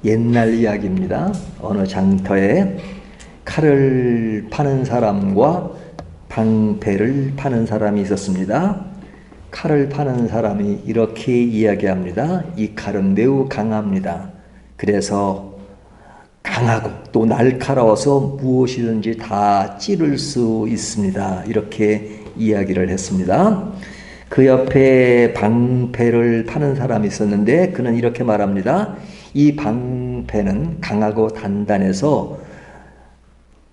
옛날 이야기입니다. 어느 장터에 칼을 파는 사람과 방패를 파는 사람이 있었습니다. 칼을 파는 사람이 이렇게 이야기합니다. 이 칼은 매우 강합니다. 그래서 강하고 또 날카로워서 무엇이든지 다 찌를 수 있습니다. 이렇게 이야기를 했습니다. 그 옆에 방패를 파는 사람이 있었는데 그는 이렇게 말합니다. 이 방패는 강하고 단단해서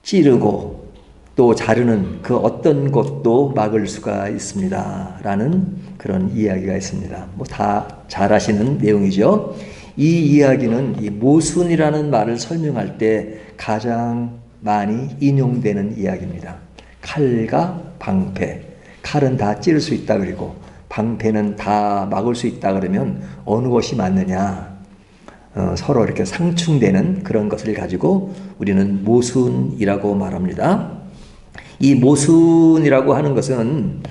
찌르고 또 자르는 그 어떤 것도 막을 수가 있습니다. 라는 그런 이야기가 있습니다. 뭐 다 잘 아시는 내용이죠. 이 이야기는 이 모순이라는 말을 설명할 때 가장 많이 인용되는 이야기입니다. 칼과 방패. 칼은 다 찌를 수 있다 그리고 방패는 다 막을 수 있다 그러면 어느 것이 맞느냐? 서로 이렇게 상충되는 그런 것을 가지고 우리는 모순이라고 말합니다. 이 모순이라고 하는 것은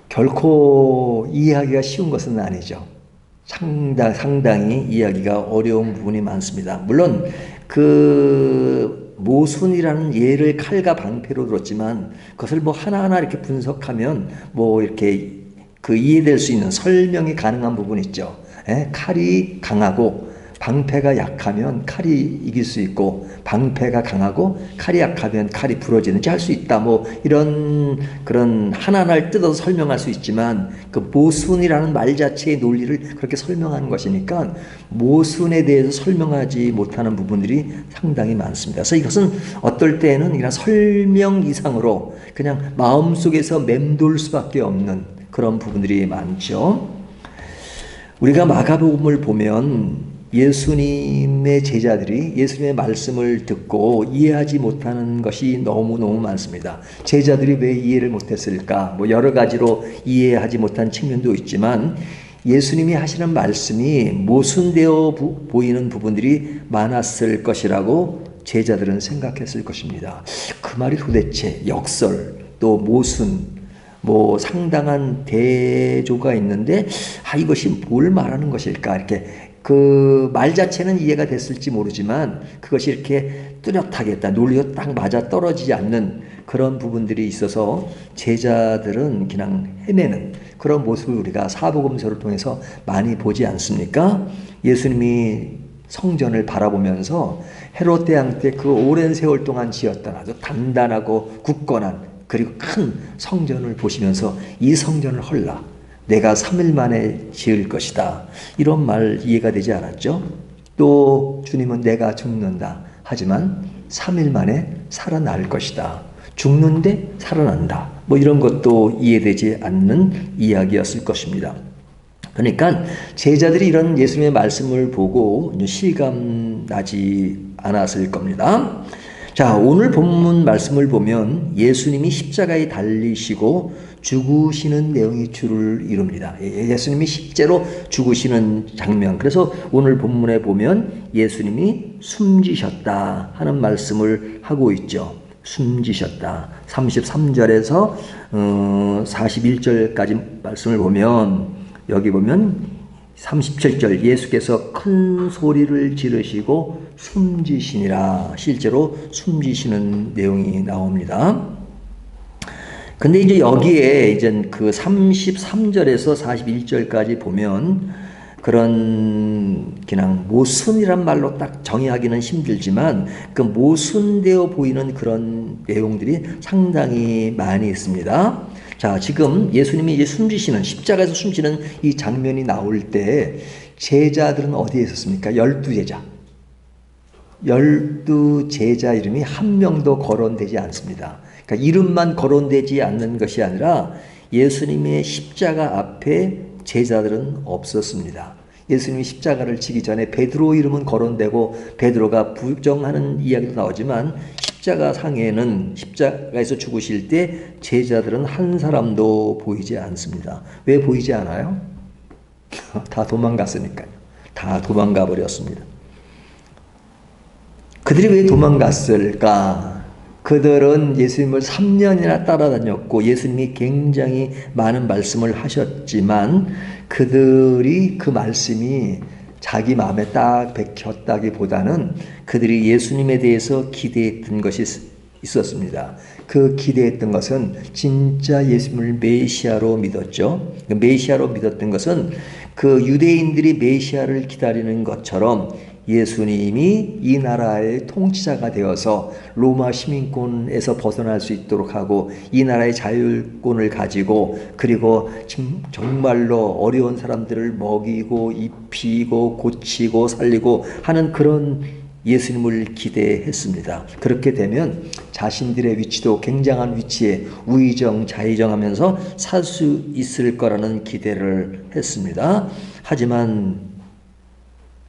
결코 이해하기가 쉬운 것은 아니죠. 상당히 이해하기가 어려운 부분이 많습니다. 물론 그 모순이라는 예를 칼과 방패로 들었지만 그것을 뭐 하나하나 이렇게 분석하면 뭐 이렇게 그 이해될 수 있는 설명이 가능한 부분이 있죠. 칼이 강하고 방패가 약하면 칼이 이길 수 있고 방패가 강하고 칼이 약하면 칼이 부러지는지 할 수 있다. 뭐 이런 그런 하나하나를 뜯어서 설명할 수 있지만 그 모순이라는 말 자체의 논리를 그렇게 설명하는 것이니까 모순에 대해서 설명하지 못하는 부분들이 상당히 많습니다. 그래서 이것은 어떨 때는 그냥 설명 이상으로 그냥 마음속에서 맴돌 수밖에 없는 그런 부분들이 많죠. 우리가 마가복음을 보면 예수님의 제자들이 예수님의 말씀을 듣고 이해하지 못하는 것이 너무너무 많습니다. 제자들이 왜 이해를 못했을까? 뭐 여러 가지로 이해하지 못한 측면도 있지만 예수님이 하시는 말씀이 모순되어 보이는 부분들이 많았을 것이라고 제자들은 생각했을 것입니다. 그 말이 도대체 역설 또 모순 뭐 상당한 대조가 있는데 이것이 뭘 말하는 것일까? 이렇게 그 말 자체는 이해가 됐을지 모르지만 그것이 이렇게 뚜렷하게 논리가 딱 맞아 떨어지지 않는 그런 부분들이 있어서 제자들은 그냥 헤매는 그런 모습을 우리가 사복음서를 통해서 많이 보지 않습니까? 예수님이 성전을 바라보면서 헤롯 대왕 때 그 오랜 세월 동안 지었던 아주 단단하고 굳건한 그리고 큰 성전을 보시면서 이 성전을 헐라 내가 3일 만에 지을 것이다. 이런 말 이해가 되지 않았죠? 또 주님은 내가 죽는다. 하지만 3일 만에 살아날 것이다. 죽는데 살아난다. 뭐 이런 것도 이해되지 않는 이야기였을 것입니다. 그러니까 제자들이 이런 예수님의 말씀을 보고 실감나지 않았을 겁니다. 자, 오늘 본문 말씀을 보면 예수님이 십자가에 달리시고 죽으시는 내용이 주를 이룹니다. 예수님이 실제로 죽으시는 장면. 그래서 오늘 본문에 보면 예수님이 숨지셨다 하는 말씀을 하고 있죠. 숨지셨다. 33절에서 41절까지 말씀을 보면 여기 보면 37절 예수께서 큰 소리를 지르시고 숨지시니라. 실제로 숨지시는 내용이 나옵니다. 근데 이제 여기에 이제 그 33절에서 41절까지 보면 그런 그냥 모순이란 말로 딱 정의하기는 힘들지만 그 모순되어 보이는 그런 내용들이 상당히 많이 있습니다. 자, 지금 예수님이 이제 숨지시는 십자가에서 숨지는 이 장면이 나올 때 제자들은 어디에 있었습니까? 12제자. 12제자 이름이 한 명도 거론되지 않습니다. 그러니까 이름만 거론되지 않는 것이 아니라 예수님의 십자가 앞에 제자들은 없었습니다. 예수님이 십자가를 지기 전에 베드로 이름은 거론되고 베드로가 부정하는 이야기도 나오지만 십자가 상에는 십자가에서 죽으실 때 제자들은 한 사람도 보이지 않습니다. 왜 보이지 않아요? 다 도망갔으니까요. 다 도망가 버렸습니다. 그들이 왜 도망갔을까? 그들은 예수님을 3년이나 따라다녔고 예수님이 굉장히 많은 말씀을 하셨지만 그들이 그 말씀이 자기 마음에 딱 bek혔다기보다는 그들이 예수님에 대해서 기대했던 것이 있었습니다. 그 기대했던 것은 진짜 예수님을 메시아로 믿었죠. 메시아로 믿었던 것은 그 유대인들이 메시아를 기다리는 것처럼 예수님이 이 나라의 통치자가 되어서 로마 시민권에서 벗어날 수 있도록 하고 이 나라의 자율권을 가지고 그리고 정말로 어려운 사람들을 먹이고 입히고 고치고 살리고 하는 그런 예수님을 기대했습니다. 그렇게 되면 자신들의 위치도 굉장한 위치에 우의정 좌의정하면서 살 수 있을 거라는 기대를 했습니다. 하지만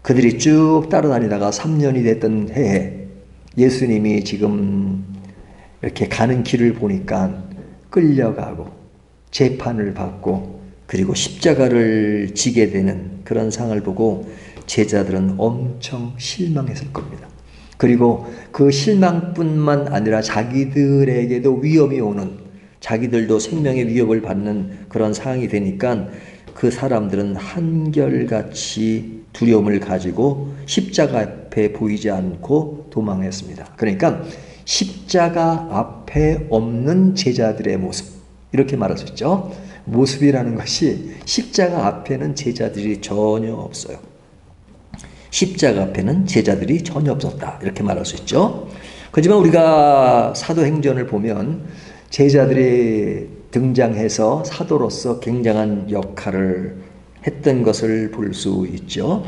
그들이 쭉 따라다니다가 3년이 됐던 해에 예수님이 지금 이렇게 가는 길을 보니까 끌려가고 재판을 받고 그리고 십자가를 지게 되는 그런 상을 보고 제자들은 엄청 실망했을 겁니다. 그리고 그 실망뿐만 아니라 자기들에게도 위험이 오는, 자기들도 생명의 위협을 받는 그런 상황이 되니까 그 사람들은 한결같이 두려움을 가지고 십자가 앞에 보이지 않고 도망했습니다. 그러니까 십자가 앞에 없는 제자들의 모습, 이렇게 말할 수 있죠. 모습이라는 것이 십자가 앞에는 제자들이 전혀 없어요. 십자가 앞에는 제자들이 전혀 없었다, 이렇게 말할 수 있죠. 하지만 우리가 사도행전을 보면 제자들이 등장해서 사도로서 굉장한 역할을 했던 것을 볼 수 있죠.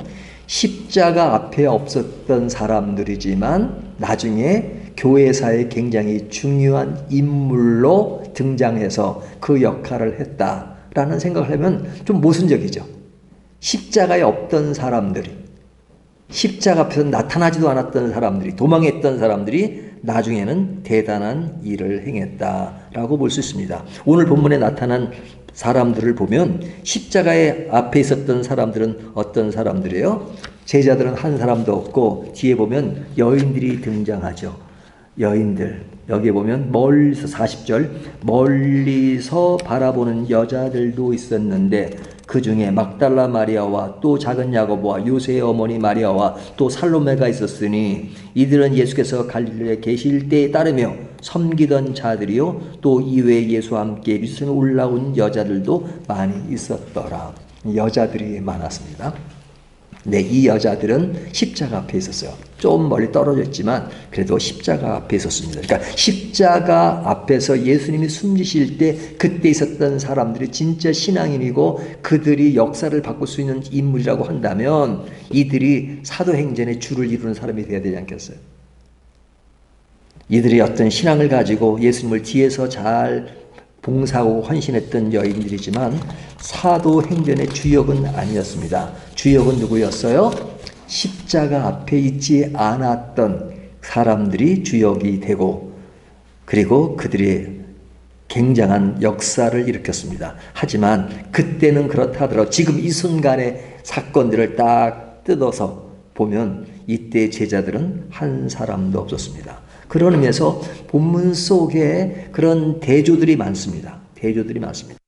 십자가 앞에 없었던 사람들이지만 나중에 교회사에 굉장히 중요한 인물로 등장해서 그 역할을 했다라는 생각을 하면 좀 모순적이죠. 십자가에 없던 사람들이, 십자가 앞에서 나타나지도 않았던 사람들이, 도망했던 사람들이 나중에는 대단한 일을 행했다라고 볼 수 있습니다. 오늘 본문에 나타난 사람들을 보면 십자가의 앞에 있었던 사람들은 어떤 사람들이에요? 제자들은 한 사람도 없고 뒤에 보면 여인들이 등장하죠. 여인들, 여기에 보면 멀리서 40절 멀리서 바라보는 여자들도 있었는데 그 중에 막달라 마리아와 또 작은 야고보와 요새의 어머니 마리아와 또 살로메가 있었으니 이들은 예수께서 갈릴리에 계실 때에 따르며 섬기던 자들이요 또 이외에 예수와 함께 예루살렘에 올라온 여자들도 많이 있었더라. 여자들이 많았습니다. 네, 이 여자들은 십자가 앞에 있었어요. 좀 멀리 떨어져 있지만 그래도 십자가 앞에 있었습니다. 그러니까 십자가 앞에서 예수님이 숨지실 때 그때 있었던 사람들이 진짜 신앙인이고 그들이 역사를 바꿀 수 있는 인물이라고 한다면 이들이 사도행전의 주를 이루는 사람이 되어야 되지 않겠어요? 이들이 어떤 신앙을 가지고 예수님을 뒤에서 잘 봉사하고 헌신했던 여인들이지만 사도행전의 주역은 아니었습니다. 주역은 누구였어요? 십자가 앞에 있지 않았던 사람들이 주역이 되고 그리고 그들이 굉장한 역사를 일으켰습니다. 하지만 그때는 그렇다 하더라도 지금 이 순간의 사건들을 딱 뜯어서 보면 이때 제자들은 한 사람도 없었습니다. 그런 의미에서 본문 속에 그런 대조들이 많습니다. 대조들이 많습니다.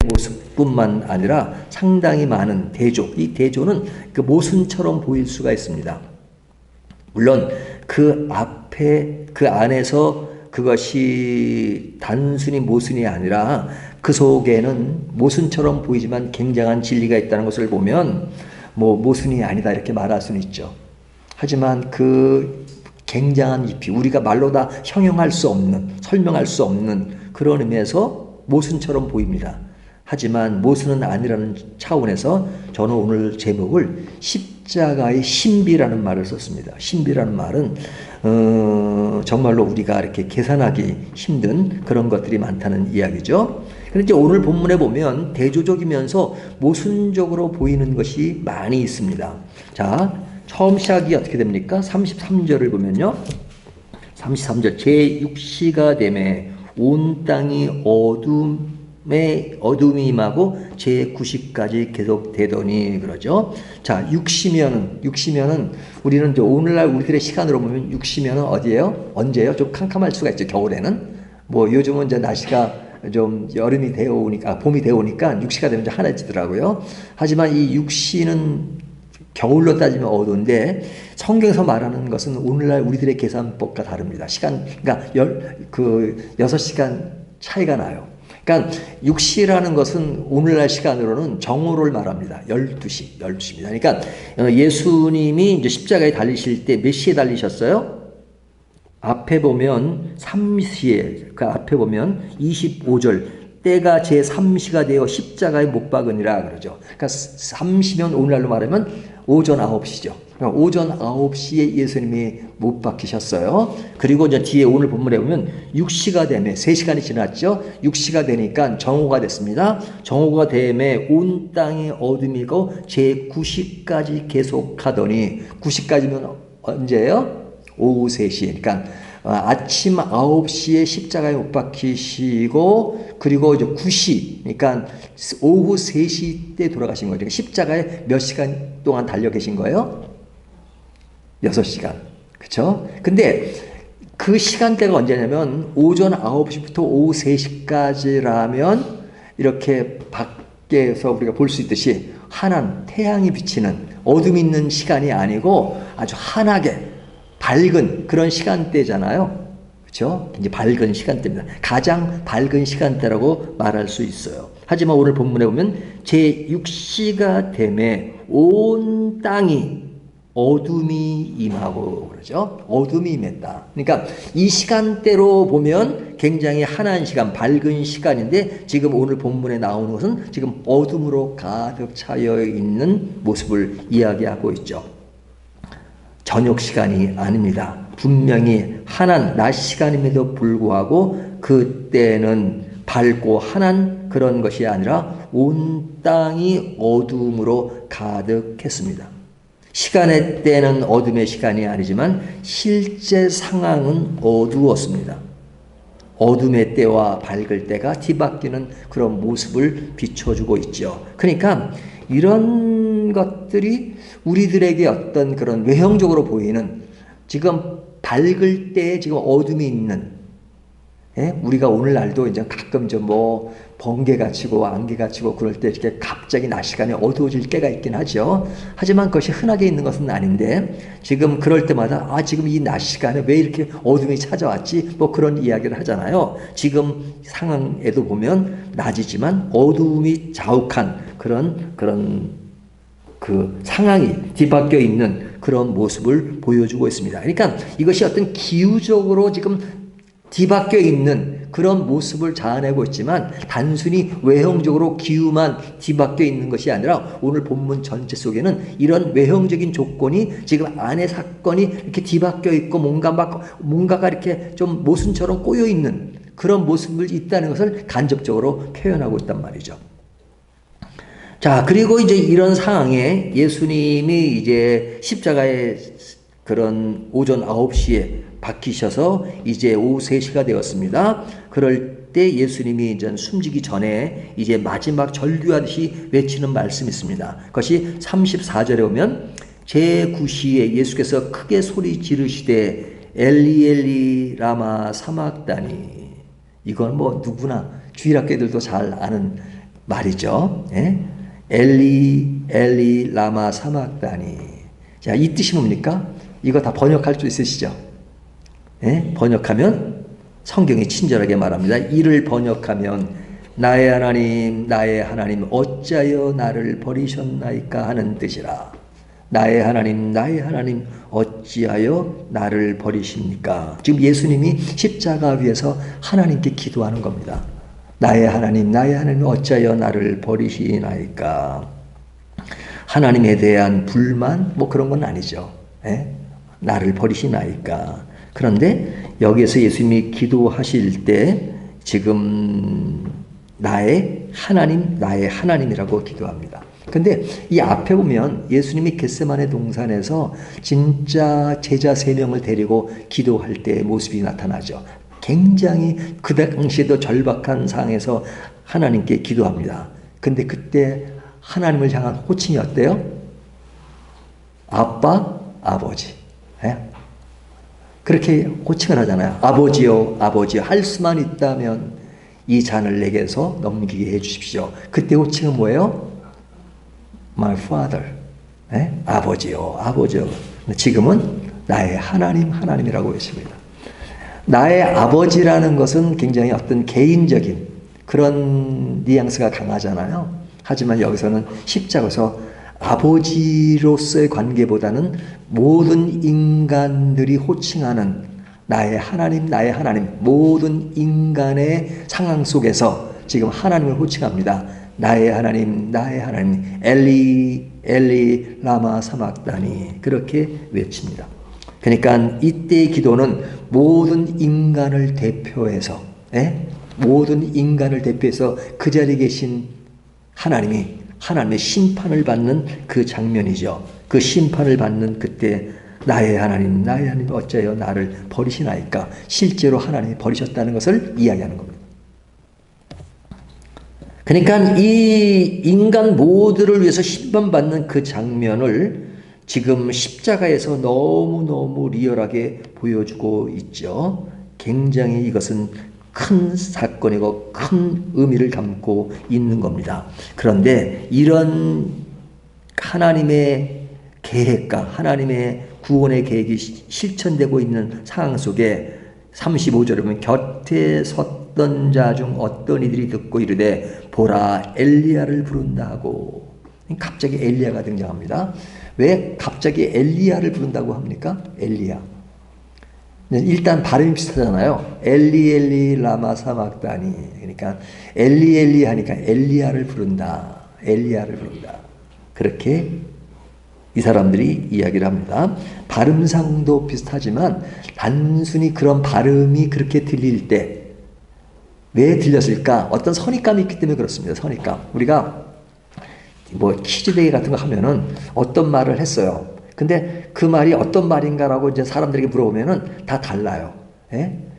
모습뿐만 아니라 상당히 많은 대조, 이 대조는 그 모순처럼 보일 수가 있습니다. 물론 그 앞에 그 안에서 그것이 단순히 모순이 아니라 그 속에는 모순처럼 보이지만 굉장한 진리가 있다는 것을 보면 뭐 모순이 아니다 이렇게 말할 수는 있죠. 하지만 그 굉장한 잎이 우리가 말로 다 형용할 수 없는, 설명할 수 없는 그런 의미에서 모순처럼 보입니다. 하지만 모순은 아니라는 차원에서 저는 오늘 제목을 십자가의 신비라는 말을 썼습니다. 신비라는 말은 정말로 우리가 이렇게 계산하기 힘든 그런 것들이 많다는 이야기죠. 그런데 오늘 본문에 보면 대조적이면서 모순적으로 보이는 것이 많이 있습니다. 자, 처음 시작이 어떻게 됩니까? 33절을 보면요. 33절 제6시가 되매 온 땅이 어둠이 임하고 제9시까지 계속되더니 그러죠. 자, 6시면은 우리는 이제 오늘날 우리들의 시간으로 보면 6시면은 어디예요? 언제예요? 좀 캄캄할 수가 있죠. 겨울에는. 뭐 요즘은 이제 날씨가 좀 여름이 되어 오니까 봄이 되어 오니까 6시가 되면 이제 하나지더라고요. 하지만 이 6시는 겨울로 따지면 어두운데 성경에서 말하는 것은 오늘날 우리들의 계산법과 다릅니다. 그러니까 6시간 차이가 나요. 그러니까 6시라는 것은 오늘날 시간으로는 정오를 말합니다. 12시입니다. 그러니까 예수님이 이제 십자가에 달리실 때 몇 시에 달리셨어요? 앞에 보면 3시에, 그 앞에 보면 25절, 때가 제3시가 되어 십자가에 못 박으니라 그러죠. 그러니까 3시면 오늘날로 말하면 오전 9시죠. 그러니까 오전 9시에 예수님이 못 박히셨어요. 그리고 이제 뒤에 오늘 본문에 보면 6시가 되면 3시간이 지났죠. 6시가 되니까 정오가 됐습니다. 정오가 되면 온 땅이 어둠이고 제9시까지 계속하더니 9시까지면 언제예요? 오후 3시. 그러니까 아침 9시에 십자가에 못 박히시고 그리고 이제 9시, 그러니까 오후 3시 때 돌아가신 거예요. 그러니까 십자가에 몇 시간 동안 달려 계신 거예요? 6시간. 그렇죠? 근데 그 시간대가 언제냐면 오전 9시부터 오후 3시까지라면 이렇게 밖에서 우리가 볼 수 있듯이 환한 태양이 비치는 어둠 있는 시간이 아니고 아주 환하게 밝은 그런 시간대잖아요. 그렇죠? 이제 밝은 시간대입니다. 가장 밝은 시간대라고 말할 수 있어요. 하지만 오늘 본문에 보면 제6시가 되매 온 땅이 어둠이 임하고 그러죠. 어둠이 임했다. 그러니까 이 시간대로 보면 굉장히 환한 시간, 밝은 시간인데 지금 오늘 본문에 나오는 것은 지금 어둠으로 가득 차여 있는 모습을 이야기하고 있죠. 저녁 시간이 아닙니다. 분명히 환한 낮 시간임에도 불구하고 그때는 밝고 환한 그런 것이 아니라 온 땅이 어둠으로 가득했습니다. 시간의 때는 어둠의 시간이 아니지만 실제 상황은 어두웠습니다. 어둠의 때와 밝을 때가 뒤바뀌는 그런 모습을 비춰주고 있죠. 그러니까 이런 것들이 우리들에게 어떤 그런 외형적으로 보이는 지금 밝을 때에 지금 어둠이 있는, 예? 우리가 오늘날도 이제 가끔 좀 뭐 번개가 치고 안개가 치고 그럴 때 이렇게 갑자기 낮 시간에 어두워질 때가 있긴 하죠. 하지만 그것이 흔하게 있는 것은 아닌데 지금 그럴 때마다 지금 이 낮 시간에 왜 이렇게 어둠이 찾아왔지? 뭐 그런 이야기를 하잖아요. 지금 상황에도 보면 낮이지만 어둠이 자욱한 그런 그 상황이 뒤바뀌어 있는 그런 모습을 보여주고 있습니다. 그러니까 이것이 어떤 기후적으로 지금 뒤바뀌어 있는 그런 모습을 자아내고 있지만 단순히 외형적으로 기후만 뒤바뀌어 있는 것이 아니라 오늘 본문 전체 속에는 이런 외형적인 조건이 지금 안에 사건이 이렇게 뒤바뀌어 있고 뭔가가 이렇게 좀 모순처럼 꼬여 있는 그런 모습을 있다는 것을 간접적으로 표현하고 있단 말이죠. 자, 그리고 이제 이런 상황에 예수님이 이제 십자가에 그런 오전 9시에 박히셔서 이제 오후 3시가 되었습니다. 그럴 때 예수님이 이제 숨지기 전에 이제 마지막 절규하듯이 외치는 말씀이 있습니다. 그것이 34절에 보면 제9시에 예수께서 크게 소리 지르시되 엘리 엘리 라마 사막다니. 이건 뭐 누구나 주일학교 애들도 잘 아는 말이죠. 예? 엘리 엘리 라마 사막다니. 자, 이 뜻이 뭡니까? 이거 다 번역할 수 있으시죠? 예? 번역하면 성경이 친절하게 말합니다. 이를 번역하면 나의 하나님 어찌하여 나를 버리셨나이까 하는 뜻이라. 나의 하나님 어찌하여 나를 버리십니까? 지금 예수님이 십자가 위에서 하나님께 기도하는 겁니다. 나의 하나님 어찌하여 나를 버리시나이까? 하나님에 대한 불만 뭐 그런 건 아니죠. 예? 나를 버리시나이까? 그런데 여기에서 예수님이 기도하실 때 지금 나의 하나님이라고 기도합니다. 근데 이 앞에 보면 예수님이 겟세마네 동산에서 진짜 제자 3명을 데리고 기도할 때의 모습이 나타나죠. 굉장히 그 당시에도 절박한 상황에서 하나님께 기도합니다. 근데 그때 하나님을 향한 호칭이 어때요? 아빠, 아버지. 예? 그렇게 호칭을 하잖아요. 아버지요, 할 수만 있다면 이 잔을 내게서 넘기게 해 주십시오. 그때 호칭은 뭐예요? My Father. 아버지요, 아버지요. 지금은 나의 하나님, 하나님이라고 외칩니다. 나의 아버지라는 것은 굉장히 어떤 개인적인 그런 뉘앙스가 강하잖아요. 하지만 여기서는 십자가에서 아버지로서의 관계보다는 모든 인간들이 호칭하는 나의 하나님, 나의 하나님, 모든 인간의 상황 속에서 지금 하나님을 호칭합니다. 나의 하나님, 나의 하나님, 엘리, 엘리, 라마 사막다니, 그렇게 외칩니다. 그러니까 이때의 기도는 모든 인간을 대표해서, 모든 인간을 대표해서 그 자리에 계신 하나님이 하나님의 심판을 받는 그 장면이죠. 그 심판을 받는 그때 나의 하나님, 나의 하나님 어째요 나를 버리시나이까? 실제로 하나님이 버리셨다는 것을 이야기하는 겁니다. 그러니까 이 인간 모두를 위해서 심판받는 그 장면을 지금 십자가에서 너무너무 리얼하게 보여주고 있죠. 굉장히 이것은 큰 사건이고 큰 의미를 담고 있는 겁니다. 그런데 이런 하나님의 계획과 하나님의 구원의 계획이 실천되고 있는 상황 속에 35절에 보면 곁에 섰던 자 중 어떤 이들이 듣고 이르되 보라 엘리야를 부른다 하고, 갑자기 엘리야가 등장합니다. 왜 갑자기 엘리야를 부른다고 합니까? 엘리야. 일단 발음이 비슷하잖아요. 엘리 엘리 라마 사막다니. 그러니까 엘리 엘리 하니까 엘리야를 부른다. 엘리야를 부른다. 그렇게 이 사람들이 이야기를 합니다. 발음상도 비슷하지만 단순히 그런 발음이 그렇게 들릴 때 왜 들렸을까? 어떤 선입감이 있기 때문에 그렇습니다. 선입감. 우리가 뭐 퀴즈대회 같은 거 하면은 어떤 말을 했어요. 근데 그 말이 어떤 말인가라고 이제 사람들에게 물어보면은 다 달라요.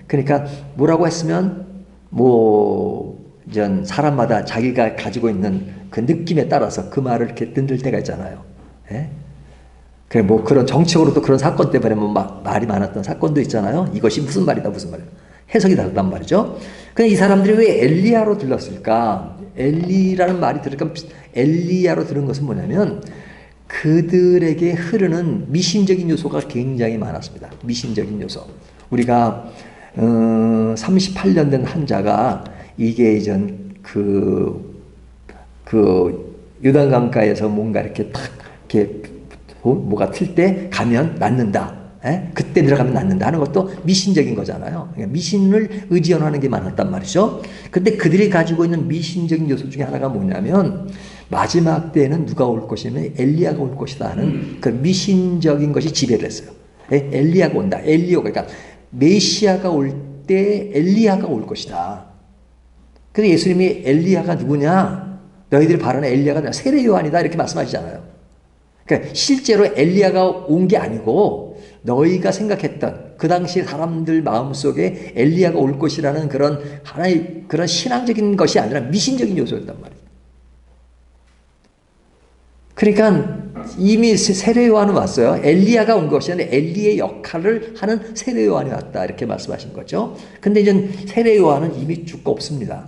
그러니까 뭐라고 했으면 뭐 이제 사람마다 자기가 가지고 있는 그 느낌에 따라서 그 말을 이렇게 듣는 때가 있잖아요. 그래 뭐 그런 정치적으로도 그런 사건 때문에 뭐 막 말이 많았던 사건도 있잖아요. 이것이 무슨 말이다 무슨 말이다. 해석이 다르단 말이죠. 근데 이 사람들이 왜 엘리야로 들렀을까? 엘리라는 말이 들으니까 엘리야로 들은 것은 뭐냐면 그들에게 흐르는 미신적인 요소가 굉장히 많았습니다. 미신적인 요소. 우리가 38년 된 환자가 이게 이제 그 요단강가에서 뭔가 이렇게 탁 이렇게 뭐가 틀 때 가면 낫는다. 그때 들어가면 낫는다 하는 것도 미신적인 거잖아요. 그러니까 미신을 의지하는 게 많았단 말이죠. 근데 그들이 가지고 있는 미신적인 요소 중에 하나가 뭐냐면 마지막 때에는 누가 올 것이면 엘리야가 올 것이다 하는 그 미신적인 것이 지배를 했어요. 엘리야가 온다. 그러니까 메시아가 올 때 엘리야가 올 것이다. 근데 예수님이 엘리야가 누구냐? 너희들이 바라는 엘리야가 세례 요한이다 이렇게 말씀하시잖아요. 그러니까 실제로 엘리야가 온 게 아니고 너희가 생각했던 그 당시 사람들 마음속에 엘리야가 올 것이라는 그런 하나의 그런 신앙적인 것이 아니라 미신적인 요소였단 말이에요. 그러니까 이미 세례 요한은 왔어요. 엘리야가 온 것이 아니라 엘리의 역할을 하는 세례 요한이 왔다 이렇게 말씀하신 거죠. 근데 이제 세례 요한은 이미 죽고 없습니다.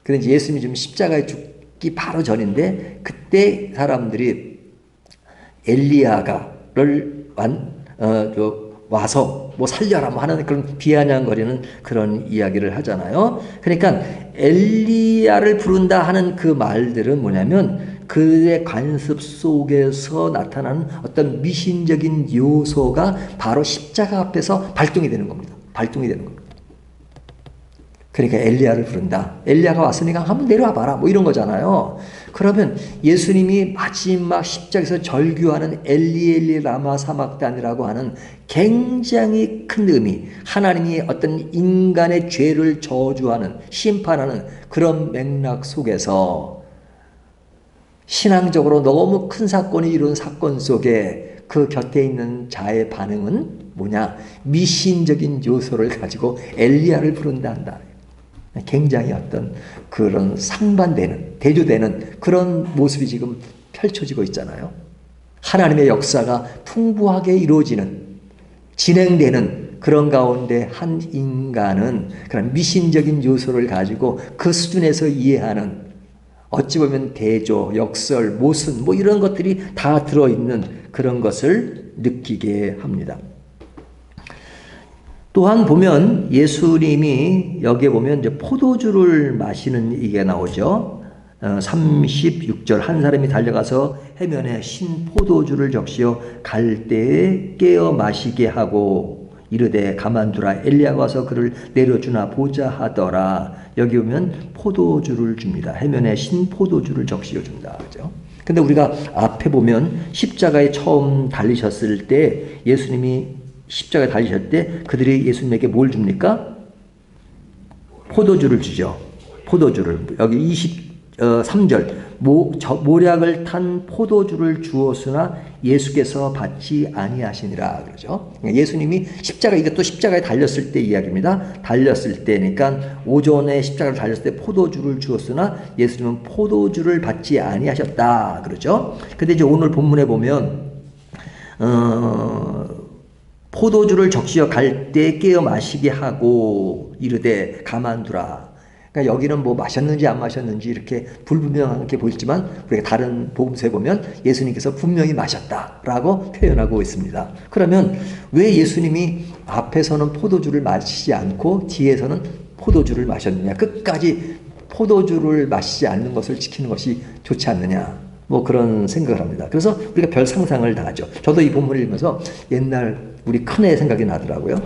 근데 이제 예수님이 지금 십자가에 죽기 바로 전인데 그때 사람들이 엘리야가를 와서 뭐 살려라 뭐 하는 그런 비아냥거리는 그런 이야기를 하잖아요. 그러니까 엘리야를 부른다 하는 그 말들은 뭐냐면 그의 관습 속에서 나타나는 어떤 미신적인 요소가 바로 십자가 앞에서 발동이 되는 겁니다. 발동이 되는 겁니다. 그러니까 엘리야를 부른다. 엘리야가 왔으니까 한번 내려와 봐라. 뭐 이런 거잖아요. 그러면 예수님이 마지막 십자가에서 절규하는 엘리 엘리 라마 사막단이라고 하는 굉장히 큰 의미, 하나님이 어떤 인간의 죄를 저주하는 심판하는 그런 맥락 속에서 신앙적으로 너무 큰 사건이 이룬 사건 속에 그 곁에 있는 자의 반응은 뭐냐? 미신적인 요소를 가지고 엘리야를 부른다 한다. 굉장히 어떤 그런 상반되는, 대조되는 그런 모습이 지금 펼쳐지고 있잖아요. 하나님의 역사가 풍부하게 이루어지는, 진행되는 그런 가운데 한 인간은 그런 미신적인 요소를 가지고 그 수준에서 이해하는 어찌 보면 대조, 역설, 모순 뭐 이런 것들이 다 들어있는 그런 것을 느끼게 합니다. 또한 보면 예수님이 여기에 보면 이제 포도주를 마시는 얘기가 나오죠. 36절 한 사람이 달려가서 해면에 신 포도주를 적시어 갈대에 깨어 마시게 하고 이르되 가만두라 엘리야가 와서 그를 내려주나 보자 하더라. 여기 보면 포도주를 줍니다. 해면에 신 포도주를 적시어 준다. 그죠? 근데 우리가 앞에 보면 십자가에 처음 달리셨을 때 예수님이 십자가에 달리셨을 때 그들이 예수님에게 뭘 줍니까? 포도주를 주죠. 포도주를. 여기 23절 모략을 탄 포도주를 주었으나 예수께서 받지 아니하시니라 그러죠. 예수님이 이것도 십자가에 달렸을 때 이야기입니다. 달렸을 때, 그러니까 오전에 십자가를 달렸을 때 포도주를 주었으나 예수님은 포도주를 받지 아니하셨다 그러죠. 근데 이제 오늘 본문에 보면 포도주를 적시어 갈대에 깨어 마시게 하고 이르되 가만두라. 그러니까 여기는 뭐 마셨는지 안 마셨는지 이렇게 불분명하게 보이지만 우리가 다른 복음서에 보면 예수님께서 분명히 마셨다라고 표현하고 있습니다. 그러면 왜 예수님이 앞에서는 포도주를 마시지 않고 뒤에서는 포도주를 마셨느냐? 끝까지 포도주를 마시지 않는 것을 지키는 것이 좋지 않느냐? 뭐 그런 생각을 합니다. 그래서 우리가 별 상상을 다 하죠. 저도 이 본문을 읽으면서 옛날 우리 큰애 생각이 나더라고요.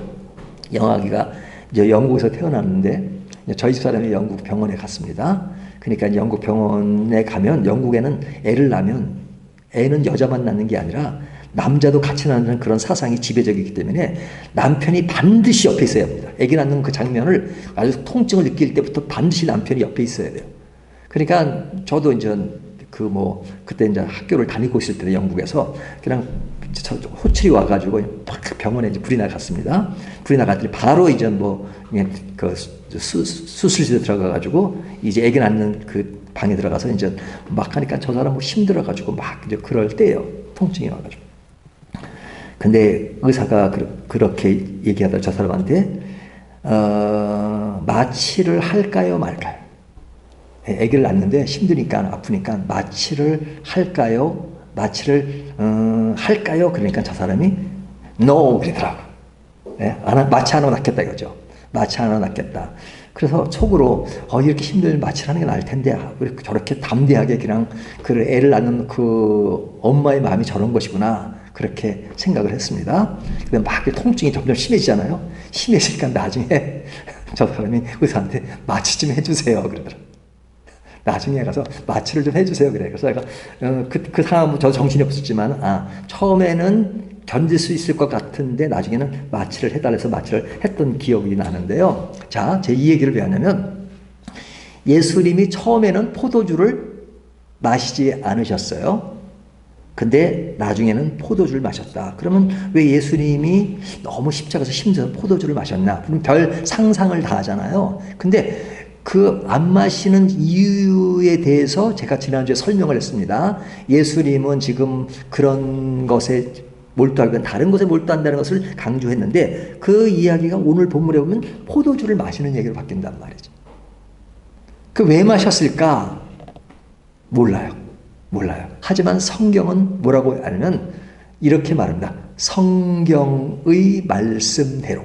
영아기가 이제 영국에서 태어났는데 저희 집사람이 영국 병원에 갔습니다. 그러니까 영국 병원에 가면 영국에는 애를 낳으면 애는 여자만 낳는 게 아니라 남자도 같이 낳는 그런 사상이 지배적이기 때문에 남편이 반드시 옆에 있어야 합니다. 애기 낳는 그 장면을 아주 통증을 느낄 때부터 반드시 남편이 옆에 있어야 돼요. 그러니까 저도 이제 그때 이제 학교를 다니고 있을 때 영국에서 그냥 호출이 와가지고 팍 병원에 이제 불이 나갔습니다. 불이 나갔더니 바로 이제 수술실에 들어가가지고 이제 애기 낳는 그 방에 들어가서 이제 막 하니까 저 사람 힘들어가지고 막 이제 그럴 때예요. 통증이 와가지고. 근데 의사가 그렇게 얘기하다 저 사람한테 마취를 할까요 말까요? 아기를 낳는데 힘드니까 아프니까 마취를 할까요? 할까요? 그러니까 저 사람이 no 그러더라고. 마취 안 하고 낫겠다 이거죠. 마취 안 하고 낫겠다. 그래서 속으로 이렇게 힘들면 마취를 하는 게 나을 텐데 왜 저렇게 담대하게 그냥 그 애를 낳는 그 엄마의 마음이 저런 것이구나 그렇게 생각을 했습니다. 근데 막 통증이 점점 심해지잖아요. 심해지니까 나중에 저 사람이 의사한테 마취 좀 해주세요 그러더라고요. 나중에 가서 마취를 좀 해주세요 그래. 그래서 내가 그 상황은 저 정신이 없었지만 처음에는 견딜 수 있을 것 같은데 나중에는 마취를 해달래서 마취를 했던 기억이 나는데요. 자, 제 이 얘기를 왜 하냐면 예수님이 처음에는 포도주를 마시지 않으셨어요. 근데 나중에는 포도주를 마셨다. 그러면 왜 예수님이 너무 십자가에서 힘들어서 포도주를 마셨나? 그럼 별 상상을 다 하잖아요. 근데 그 안 마시는 이유에 대해서 제가 지난주에 설명을 했습니다. 예수님은 지금 그런 것에 몰두하고 다른 것에 몰두한다는 것을 강조했는데 그 이야기가 오늘 본문에 보면 포도주를 마시는 얘기로 바뀐단 말이죠. 그 왜 마셨을까? 몰라요. 하지만 성경은 뭐라고 하냐면 이렇게 말합니다. 성경의 말씀대로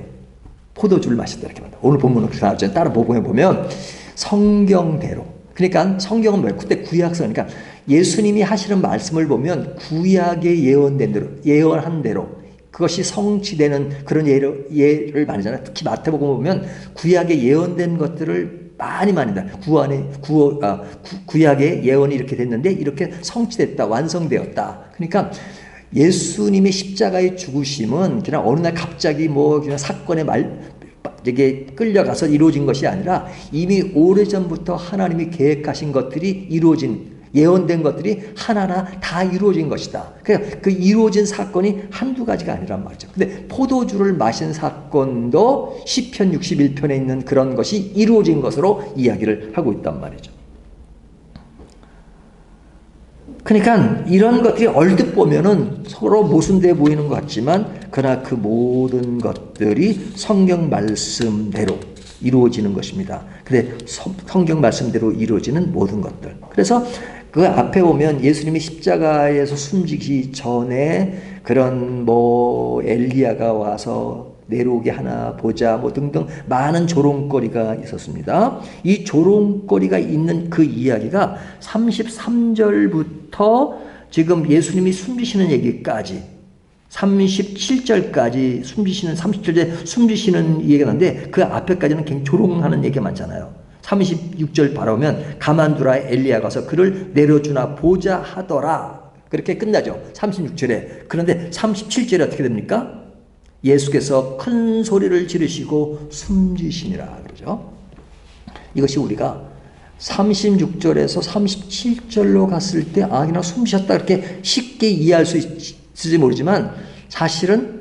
포도주를 마셨다 이렇게 말합니다. 오늘 본문은 그렇게 나왔잖아요. 다른 복음에 보면 성경대로. 그러니까 성경은 뭐예요? 그때 구약서 그러니까 예수님이 하시는 말씀을 보면 구약에 예언된 대로 예언한 대로 그것이 성취되는 그런 예를 많이 잖아요. 특히 마태복음 보면 구약에 예언된 것들을 많이 구약의 예언이 이렇게 됐는데 이렇게 성취됐다, 완성되었다. 그러니까 예수님의 십자가의 죽으심은 그냥 어느 날 갑자기 그냥 사건에 이게 끌려가서 이루어진 것이 아니라 이미 오래전부터 하나님이 계획하신 것들이 예언된 것들이 하나하나 다 이루어진 것이다. 그러니까 그 이루어진 사건이 한두 가지가 아니란 말이죠. 근데 포도주를 마신 사건도 시편 61편에 있는 그런 것이 이루어진 것으로 이야기를 하고 있단 말이죠. 그러니까 이런 것들이 얼핏 보면은 서로 모순돼 보이는 것 같지만 그러나 그 모든 것들이 성경 말씀대로 이루어지는 것입니다. 근데 성경 말씀대로 이루어지는 모든 것들. 그래서 그 앞에 보면 예수님이 십자가에서 숨지기 전에 그런 뭐 엘리야가 와서 내려오게 하나 보자 뭐 등등 많은 조롱거리가 있었습니다. 이 조롱거리가 있는 그 이야기가 33절부터 지금 예수님이 숨지시는 얘기까지 37절까지 숨지시는 37절에 숨지시는 얘기가 나는데 그 앞에까지는 굉장히 조롱하는 얘기가 많잖아요. 36절 바라보면 가만두라 엘리야가 와서 그를 내려주나 보자 하더라. 그렇게 끝나죠. 36절에. 그런데 37절에 어떻게 됩니까? 예수께서 큰 소리를 지르시고 숨지시니라 그러죠. 이것이 우리가 36절에서 37절로 갔을 때 그냥 숨쉬었다 이렇게 쉽게 이해할 수 있을지 모르지만 사실은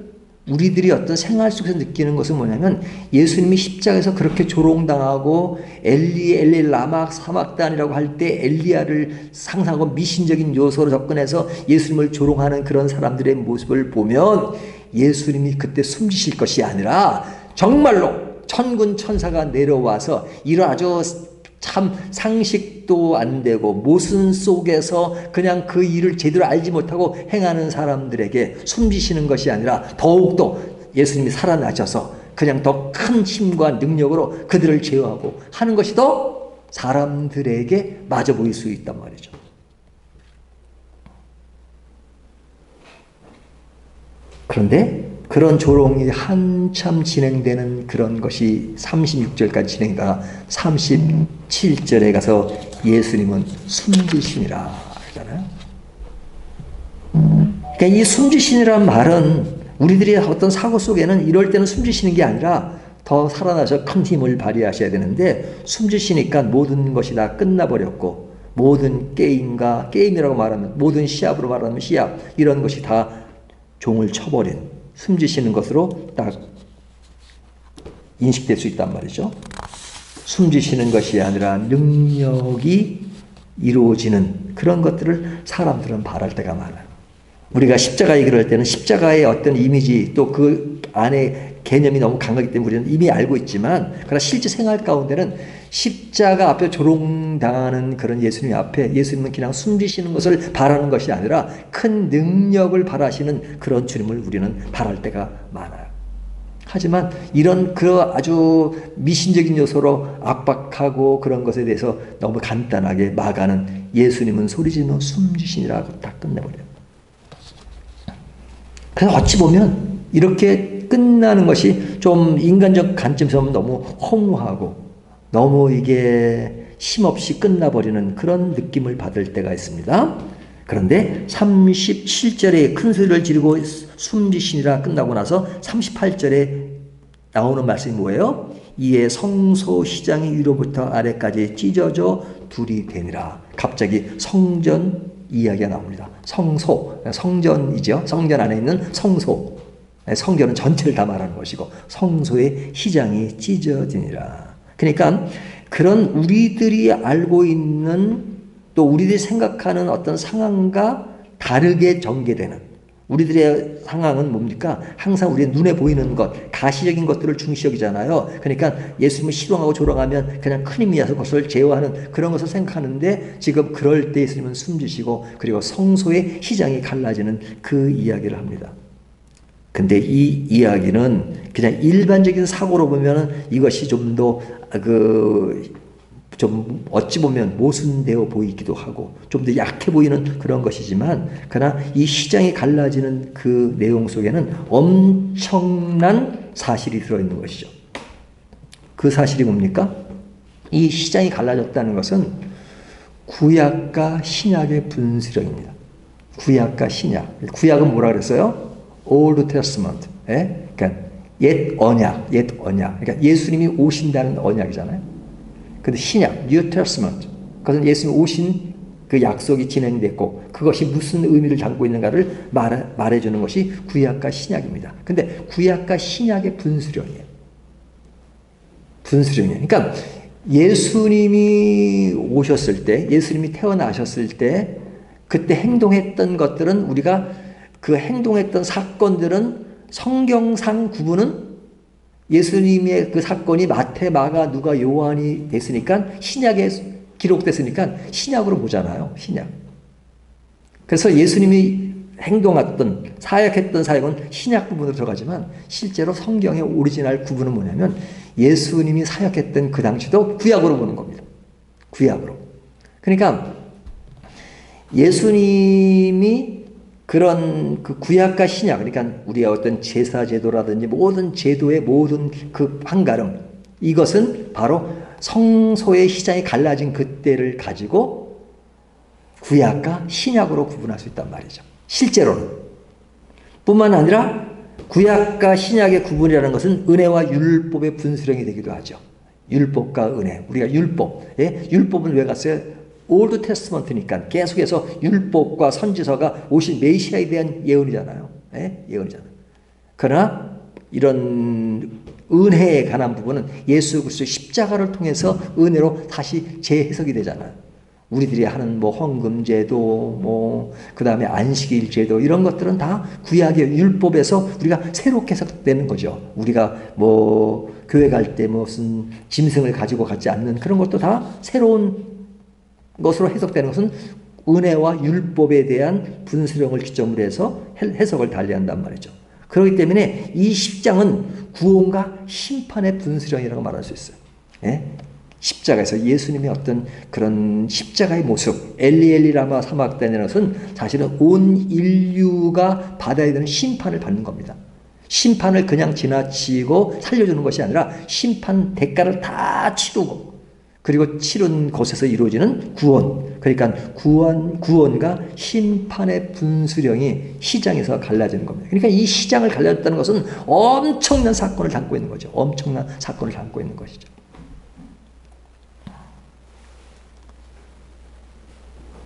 우리들이 어떤 생활 속에서 느끼는 것은 뭐냐면 예수님이 십자가에서 그렇게 조롱당하고 엘리 라마 사막단이라고 할 때 엘리야를 상상하고 미신적인 요소로 접근해서 예수님을 조롱하는 그런 사람들의 모습을 보면 예수님이 그때 숨지실 것이 아니라 정말로 천군 천사가 내려와서 이런 아주 참 상식도 안 되고 모순 속에서 그냥 그 일을 제대로 알지 못하고 행하는 사람들에게 숨지시는 것이 아니라 더욱더 예수님이 살아나셔서 그냥 더 큰 힘과 능력으로 그들을 제어하고 하는 것이 더 사람들에게 맞아 보일 수 있단 말이죠. 그런데 그런 조롱이 한참 진행되는 그런 것이 36절까지 진행되다가 37절에 가서 예수님은 숨지시니라 그러잖아요. 그러니까 이 숨지시니란 말은 우리들이 어떤 사고 속에는 이럴 때는 숨지시는 게 아니라 더 살아나서 큰 힘을 발휘하셔야 되는데 숨지시니까 모든 것이 다 끝나버렸고 모든 게임이라고 말하면 모든 시합으로 말하면 시합 이런 것이 다 종을 쳐버린 숨지시는 것으로 딱 인식될 수 있단 말이죠. 숨지시는 것이 아니라 능력이 이루어지는 그런 것들을 사람들은 바랄 때가 많아요. 우리가 십자가 얘기를 할 때는 십자가의 어떤 이미지 또 그 안에 개념이 너무 강하기 때문에 우리는 이미 알고 있지만 그러나 실제 생활 가운데는 십자가 앞에 조롱당하는 그런 예수님 앞에 예수님은 그냥 숨지시는 것을 바라는 것이 아니라 큰 능력을 바라시는 그런 주님을 우리는 바랄 때가 많아요. 하지만 이런 그 아주 미신적인 요소로 압박하고 그런 것에 대해서 너무 간단하게 막아는 예수님은 소리지며 숨지시니라고 딱 끝내버려요. 그래서 어찌 보면 이렇게 끝나는 것이 좀 인간적 관점에서 보면 너무 허무하고 너무 이게 힘없이 끝나버리는 그런 느낌을 받을 때가 있습니다. 그런데 37절에 큰 소리를 지르고 숨지시니라 끝나고 나서 38절에 나오는 말씀이 뭐예요? 이에 성소 시장이 위로부터 아래까지 찢어져 둘이 되니라. 갑자기 성전 이야기가 나옵니다. 성소, 성전이죠. 성전 안에 있는 성소. 성전은 전체를 다 말하는 것이고 성소의 시장이 찢어지니라. 그러니까 그런 우리들이 알고 있는 또 우리들이 생각하는 어떤 상황과 다르게 전개되는 우리들의 상황은 뭡니까? 항상 우리의 눈에 보이는 것, 가시적인 것들을 중시 여기잖아요. 그러니까 예수님을 희롱하고 조롱하면 그냥 큰 힘이어서 그것을 제어하는 그런 것을 생각하는데 지금 그럴 때 예수님은 숨지시고 그리고 성소의 시장이 갈라지는 그 이야기를 합니다. 근데 이 이야기는 그냥 일반적인 사고로 보면은 이것이 좀 더 좀 어찌 보면 모순되어 보이기도 하고 좀 더 약해 보이는 그런 것이지만 그러나 이 시장이 갈라지는 그 내용 속에는 엄청난 사실이 들어있는 것이죠. 그 사실이 뭡니까? 이 시장이 갈라졌다는 것은 구약과 신약의 분수령입니다. 구약과 신약. 구약은 뭐라 그랬어요? Old Testament. 그러니까 옛 언약. 그러니까 예수님이 오신다는 언약이잖아요. 근데 신약, New Testament. 그것은 예수님이 오신 그 약속이 진행됐고 그것이 무슨 의미를 담고 있는가를 말해주는 것이 구약과 신약입니다. 근데 구약과 신약의 분수령이에요. 그러니까 예수님이 오셨을 때, 예수님이 태어나셨을 때 그때 행동했던 것들은 우리가 그 행동했던 사건들은 성경상 구분은 예수님의 그 사건이 마태, 마가, 누가, 요한이 됐으니까 신약에 기록됐으니까 신약으로 보잖아요. 신약. 그래서 예수님이 행동했던 사역했던 사역은 신약 부분으로 들어가지만 실제로 성경의 오리지널 구분은 뭐냐면 예수님이 사역했던 그 당시도 구약으로 보는 겁니다. 구약으로. 그러니까 예수님이 그런 그 구약과 신약, 그러니까 우리의 어떤 제사 제도라든지 모든 제도의 모든 그 한가름, 이것은 바로 성소의 시장이 갈라진 그때를 가지고 구약과 신약으로 구분할 수 있단 말이죠. 실제로는. 뿐만 아니라 구약과 신약의 구분이라는 것은 은혜와 율법의 분수령이 되기도 하죠. 율법과 은혜. 우리가 율법. 예? 율법은 왜 갔어요? 올드 테스트먼트니까 계속해서 율법과 선지서가 오실 메시아에 대한 예언이잖아요. 예? 예언이잖아요. 그러나 이런 은혜에 관한 부분은 예수 그리스도의 십자가를 통해서 은혜로 다시 재해석이 되잖아요. 우리들이 하는 뭐 헌금제도, 뭐 그다음에 안식일 제도 이런 것들은 다 구약의 율법에서 우리가 새롭게 해석되는 거죠. 우리가 뭐 교회 갈 때 무슨 짐승을 가지고 가지 않는 그런 것도 다 새로운 것으로 해석되는 것은 은혜와 율법에 대한 분수령을 기점으로 해서 해석을 달리한단 말이죠. 그렇기 때문에 이 10장은 구원과 심판의 분수령이라고 말할 수 있어요. 예? 십자가에서 예수님의 어떤 그런 십자가의 모습, 엘리 라마 사막단이라는 것은 사실은 온 인류가 받아야 되는 심판을 받는 겁니다. 심판을 그냥 지나치고 살려주는 것이 아니라 심판 대가를 다 치르고 그리고 치른 곳에서 이루어지는 구원. 그러니까 구원과 심판의 분수령이 시장에서 갈라지는 겁니다. 그러니까 이 시장을 갈라졌다는 것은 엄청난 사건을 담고 있는 거죠. 엄청난 사건을 담고 있는 것이죠.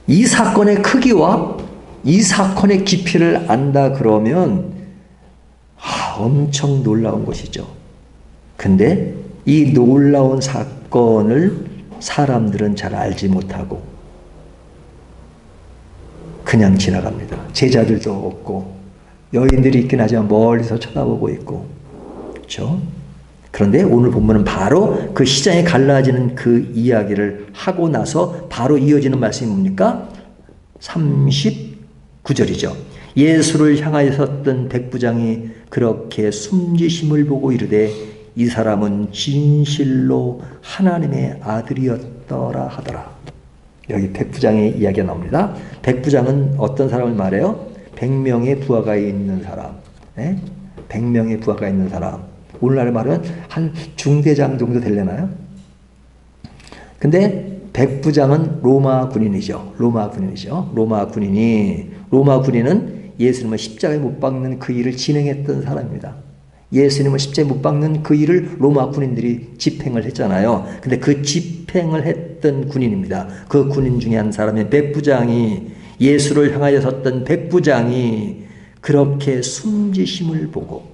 이 사건의 크기와 이 사건의 깊이를 안다 그러면 엄청 놀라운 것이죠. 근데 이 놀라운 사건을 사람들은 잘 알지 못하고 그냥 지나갑니다. 제자들도 없고 여인들이 있긴 하지만 멀리서 쳐다보고 있고, 그렇죠? 그런데 오늘 본문은 바로 그 시장에 갈라지는 그 이야기를 하고 나서 바로 이어지는 말씀이 뭡니까? 39절이죠. 예수를 향하여 섰던 백부장이 그렇게 숨지심을 보고 이르되 이 사람은 진실로 하나님의 아들이었더라 하더라. 여기 백부장의 이야기가 나옵니다. 백부장은 어떤 사람을 말해요? 100명의 부하가 있는 사람. 100명의 부하가 있는 사람. 오늘날 말하면 한 중대장 정도 되려나요? 근데 백부장은 로마 군인이죠. 로마 군인은 예수님을 십자가에 못 박는 그 일을 진행했던 사람입니다. 예수님을 십자가에 못 박는 그 일을 로마 군인들이 집행을 했잖아요. 근데 그 집행을 했던 군인입니다. 그 군인 중에 한 사람의 백부장이, 예수를 향하여 섰던 백부장이 그렇게 숨지심을 보고,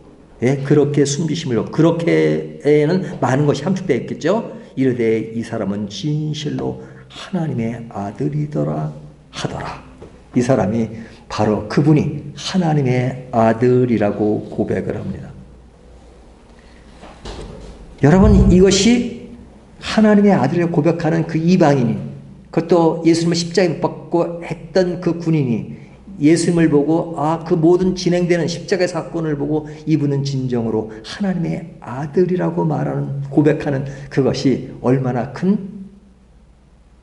그렇게에는 많은 것이 함축되어 있겠죠. 이르되 이 사람은 진실로 하나님의 아들이더라 하더라. 이 사람이 바로 그분이 하나님의 아들이라고 고백을 합니다. 여러분, 이것이 하나님의 아들이라고 고백하는 그 이방인이, 그것도 예수님을 십자가에 못 박고 했던 그 군인이 예수님을 보고 그 모든 진행되는 십자가의 사건을 보고 이분은 진정으로 하나님의 아들이라고 말하는, 고백하는 그것이 얼마나 큰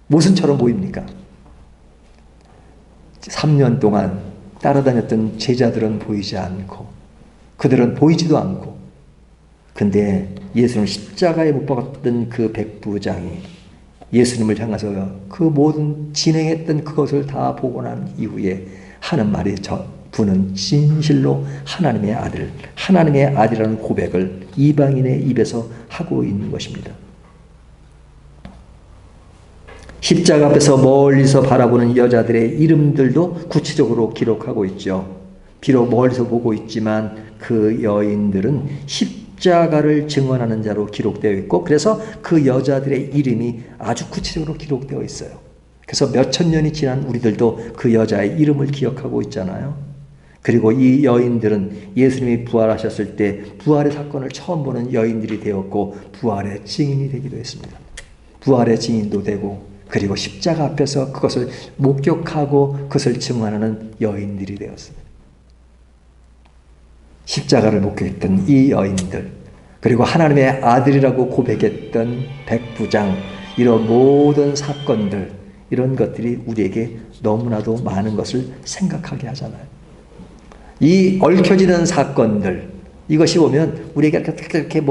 모순처럼 보입니까? 3년 동안 따라다녔던 제자들은 보이지 않고 그들은 보이지도 않고, 근데 예수님을 십자가에 못 박았던 그 백부장이 예수님을 향해서 그 모든 진행했던 그것을 다 보고 난 이후에 하는 말이, 저분은 진실로 하나님의 아들, 하나님의 아들이라는 고백을 이방인의 입에서 하고 있는 것입니다. 십자가 앞에서 멀리서 바라보는 여자들의 이름들도 구체적으로 기록하고 있죠. 비록 멀리서 보고 있지만 그 여인들은 십자가를 증언하는 자로 기록되어 있고, 그래서 그 여자들의 이름이 아주 구체적으로 기록되어 있어요. 그래서 몇천 년이 지난 우리들도 그 여자의 이름을 기억하고 있잖아요. 그리고 이 여인들은 예수님이 부활하셨을 때 부활의 사건을 처음 보는 여인들이 되었고 부활의 증인이 되기도 했습니다. 부활의 증인도 되고 그리고 십자가 앞에서 그것을 목격하고 그것을 증언하는 여인들이 되었습니다. 십자가를 목격했던 이 여인들, 그리고 하나님의 아들이라고 고백했던 백부장, 이런 모든 사건들, 이런 것들이 우리에게 너무나도 많은 것을 생각하게 하잖아요. 이 얽혀지는 사건들, 이것이 보면 우리에게 이렇게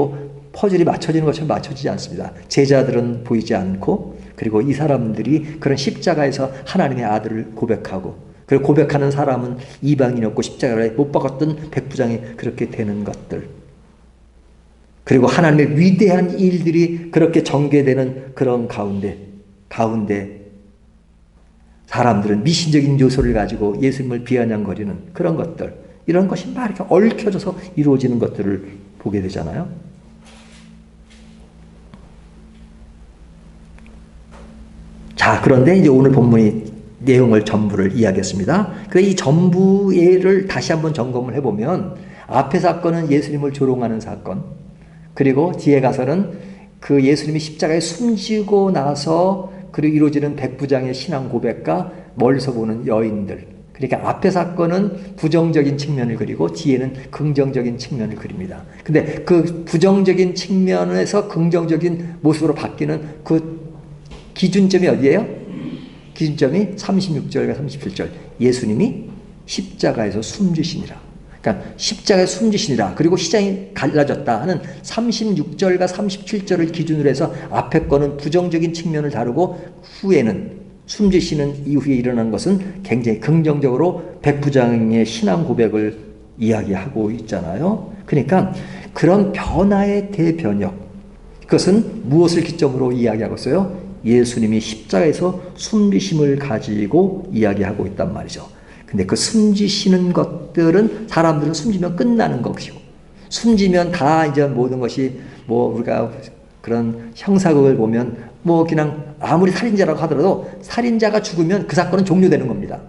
퍼즐이 맞춰지는 것처럼 맞춰지지 않습니다. 제자들은 보이지 않고, 그리고 이 사람들이 그런 십자가에서 하나님의 아들을 고백하고, 그리고 고백하는 사람은 이방인이었고 십자가에 못 박았던 백부장이 그렇게 되는 것들, 그리고 하나님의 위대한 일들이 그렇게 전개되는 그런 가운데 사람들은 미신적인 요소를 가지고 예수님을 비아냥거리는 그런 것들, 이런 것이 막 이렇게 얽혀져서 이루어지는 것들을 보게 되잖아요. 자, 그런데 이제 오늘 본문이 내용을 전부를 이야기했습니다. 그래서 이 전부를 다시 한번 점검을 해보면, 앞의 사건은 예수님을 조롱하는 사건, 그리고 뒤에 가서는 그 예수님이 십자가에 숨지고 나서 그리고 이루어지는 백부장의 신앙 고백과 멀리서 보는 여인들. 그러니까 앞의 사건은 부정적인 측면을 그리고 뒤에는 긍정적인 측면을 그립니다. 근데 그 부정적인 측면에서 긍정적인 모습으로 바뀌는 그 기준점이 어디예요? 기준점이 36절과 37절. 예수님이 십자가에서 숨지시니라. 그러니까 십자가에 숨지시니라. 그리고 시장이 갈라졌다 하는 36절과 37절을 기준으로 해서 앞에 거는 부정적인 측면을 다루고, 후에는 숨지시는 이후에 일어난 것은 굉장히 긍정적으로 백부장의 신앙 고백을 이야기하고 있잖아요. 그러니까 그런 변화의 대변역, 그것은 무엇을 기점으로 이야기하고 있어요? 예수님이 십자가에서 숨지심을 가지고 이야기하고 있단 말이죠. 근데 그 숨지시는 것들은, 사람들은 숨지면 끝나는 것이고, 숨지면 다 이제 모든 것이 우리가 그런 형사극을 보면 그냥 아무리 살인자라고 하더라도 살인자가 죽으면 그 사건은 종료되는 겁니다.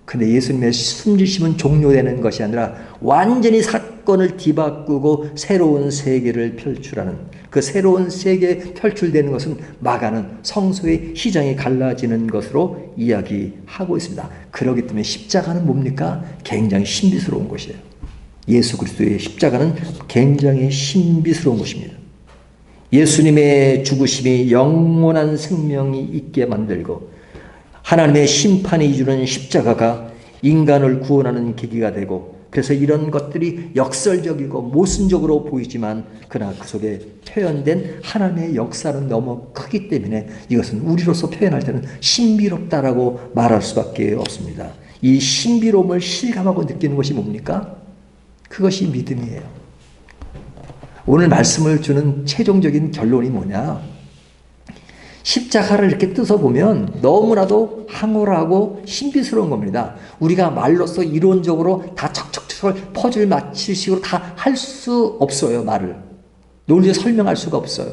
근데 예수님의 숨지심은 종료되는 것이 아니라 완전히 사건을 뒤바꾸고 새로운 세계를 펼출하는, 그 새로운 세계에 펼출되는 것은 막아는 성소의 시장이 갈라지는 것으로 이야기하고 있습니다. 그렇기 때문에 십자가는 뭡니까? 굉장히 신비스러운 것이에요. 예수 그리스도의 십자가는 굉장히 신비스러운 것입니다. 예수님의 죽으심이 영원한 생명이 있게 만들고, 하나님의 심판이 이루는 십자가가 인간을 구원하는 계기가 되고, 그래서 이런 것들이 역설적이고 모순적으로 보이지만 그러나 그 속에 표현된 하나님의 역사는 너무 크기 때문에 이것은 우리로서 표현할 때는 신비롭다라고 말할 수밖에 없습니다. 이 신비로움을 실감하고 느끼는 것이 뭡니까? 그것이 믿음이에요. 오늘 말씀을 주는 최종적인 결론이 뭐냐? 십자가를 이렇게 뜯어보면 너무나도 황홀하고 신비스러운 겁니다. 우리가 말로써 이론적으로 다 척척척 퍼즐 맞힐 식으로 다 할 수 없어요. 말을 논리에 설명할 수가 없어요.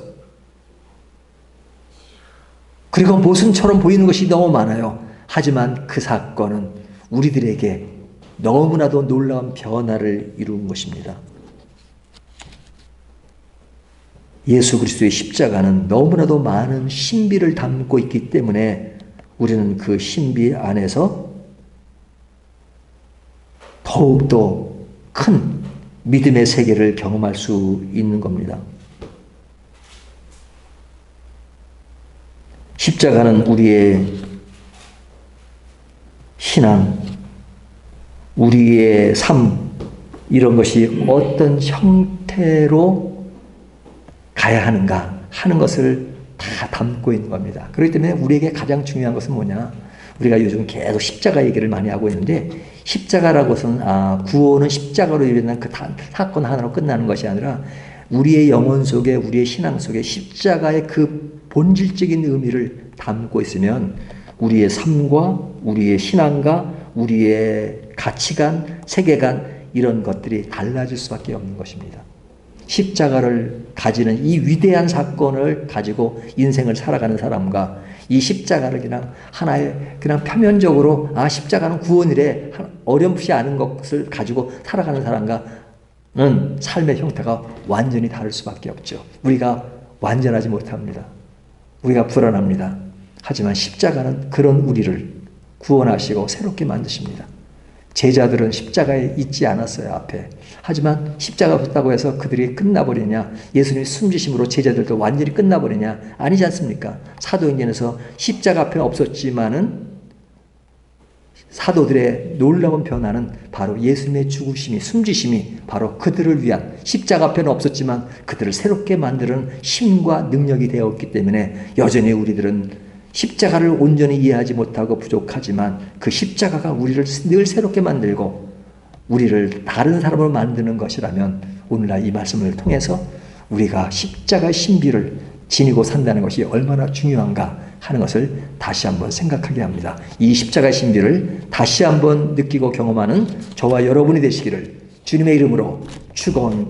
그리고 모순처럼 보이는 것이 너무 많아요. 하지만 그 사건은 우리들에게 너무나도 놀라운 변화를 이룬 것입니다. 예수 그리스도의 십자가는 너무나도 많은 신비를 담고 있기 때문에 우리는 그 신비 안에서 더욱더 큰 믿음의 세계를 경험할 수 있는 겁니다. 십자가는 우리의 신앙, 우리의 삶, 이런 것이 어떤 형태로 가야 하는가 하는 것을 다 담고 있는 겁니다. 그렇기 때문에 우리에게 가장 중요한 것은 뭐냐? 우리가 요즘 계속 십자가 얘기를 많이 하고 있는데, 십자가라고 해서는 구원은 십자가로 일어난 그 사건 하나로 끝나는 것이 아니라 우리의 영혼 속에, 우리의 신앙 속에 십자가의 그 본질적인 의미를 담고 있으면 우리의 삶과 우리의 신앙과 우리의 가치관, 세계관, 이런 것들이 달라질 수밖에 없는 것입니다. 십자가를 가지는 이 위대한 사건을 가지고 인생을 살아가는 사람과 이 십자가를 그냥 하나의 그냥 표면적으로 십자가는 구원이래 어렴풋이 아는 것을 가지고 살아가는 사람과는 삶의 형태가 완전히 다를 수밖에 없죠. 우리가 완전하지 못합니다. 우리가 불안합니다. 하지만 십자가는 그런 우리를 구원하시고 새롭게 만드십니다. 제자들은 십자가에 있지 않았어요, 앞에. 하지만 십자가 없다고 해서 그들이 끝나버리냐, 예수님이 숨지심으로 제자들도 완전히 끝나버리냐, 아니지 않습니까? 사도행전에서 십자가 앞에 없었지만은 사도들의 놀라운 변화는 바로 예수님의 죽으심이, 숨지심이 바로 그들을 위한, 십자가 앞에는 없었지만 그들을 새롭게 만드는 힘과 능력이 되었기 때문에 여전히 우리들은 십자가를 온전히 이해하지 못하고 부족하지만 그 십자가가 우리를 늘 새롭게 만들고 우리를 다른 사람으로 만드는 것이라면 오늘날 이 말씀을 통해서 우리가 십자가의 신비를 지니고 산다는 것이 얼마나 중요한가 하는 것을 다시 한번 생각하게 합니다. 이 십자가의 신비를 다시 한번 느끼고 경험하는 저와 여러분이 되시기를 주님의 이름으로 축원합니다.